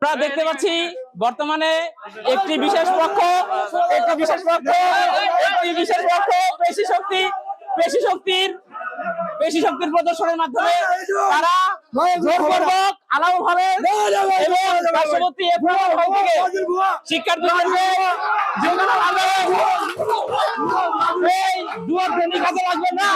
আমরা দেখতে পাচ্ছি বর্তমানে একটি বিশেষ পক্ষ পেশি শক্তির প্রদর্শনের মাধ্যমে তারা জোরপূর্বক আলাউল হলে এবং পার্শ্ববর্তী এফএম হল থেকে শিক্ষার্থীদেরকে যেভাবে এই দুয়ার প্রেমী কাজে লাগবে না।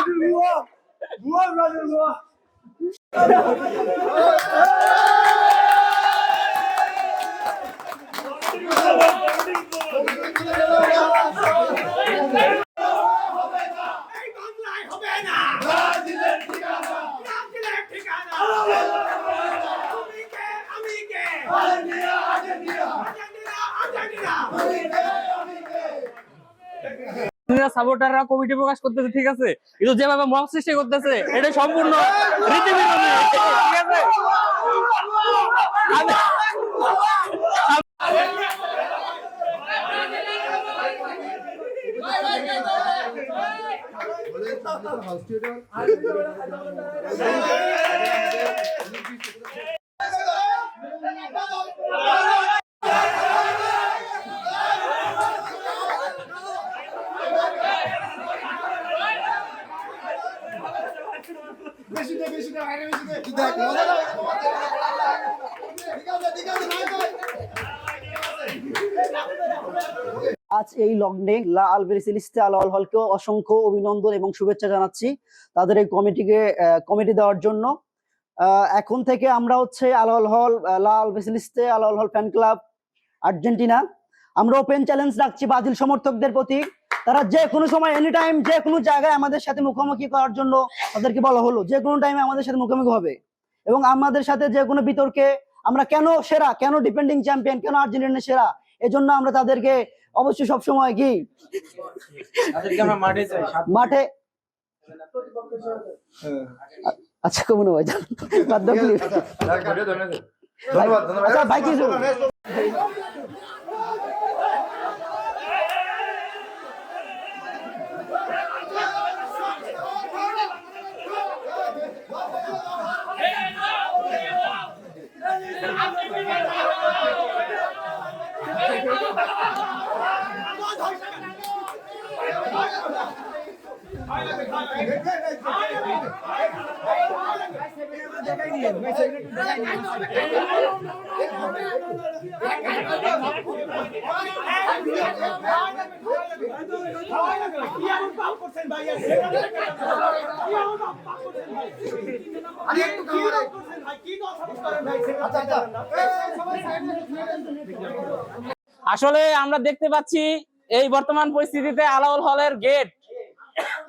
সাপোর্টাররা কমিটি প্রকাশ করতেছে, ঠিক আছে, কিন্তু যেভাবে মব সৃষ্টি করতেছে এটা সম্পূর্ণ রীতিবিরোধী, ঠিক আছে। আজ এই লগ্নে লা আলবেরিসিলিস্তে আলাওয়াল হলকে অসংখ্য অভিনন্দন এবং শুভেচ্ছা জানাচ্ছি তাদের এই কমিটি দেওয়ার জন্য। এখন থেকে আমরা হচ্ছে আলাওয়াল হল, লা আলবেরিসিলিস্তে আলাওয়াল হল ফ্যান ক্লাব আর্জেন্টিনা, আমরা ওপেন চ্যালেঞ্জ রাখছি ব্রাজিল সমর্থকদের প্রতি। তারা যে কোনো সময় এনি টাইম যে কোনো জায়গায় আমাদের সাথে মুখোমুখি করার জন্য তাদেরকে বলা হলো, যে কোনো টাইমে আমাদের সাথে মুখোমুখি হবে এবং আমাদের সাথে যে কোনো বিতর্কে আমরা কেন সেরা, কেন ডিফেন্ডিং চ্যাম্পিয়ন, কেন আর্জেন্টিনা সেরা, এজন্য আমরা তাদেরকে অবশ্যই সবসময় কি মাঠে আচ্ছা কমন ভাই আচ্ছা ভাই কিছু আসলে আমরা দেখতে পাচ্ছি এই বর্তমান পরিস্থিতিতে আলাওল হলের গেট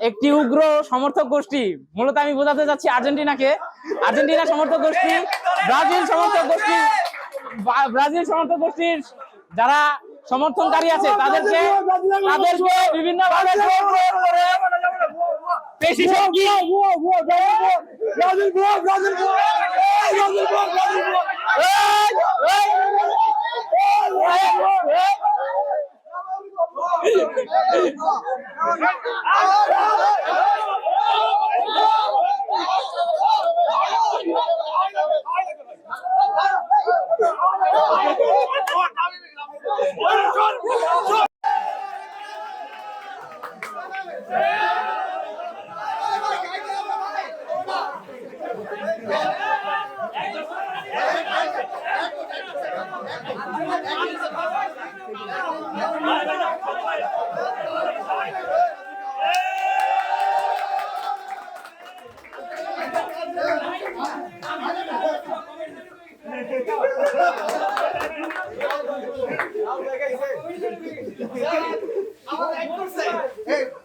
একটি উগ্র সমর্থক গোষ্ঠী, মূলত আমি বোঝাতে চাচ্ছি আর্জেন্টিনা সমর্থক গোষ্ঠী, ব্রাজিল সমর্থক গোষ্ঠীর যারা সমর্থনকারী আছে তাদেরকে বিভিন্ন ভাবে পেশি শক্তি Hey!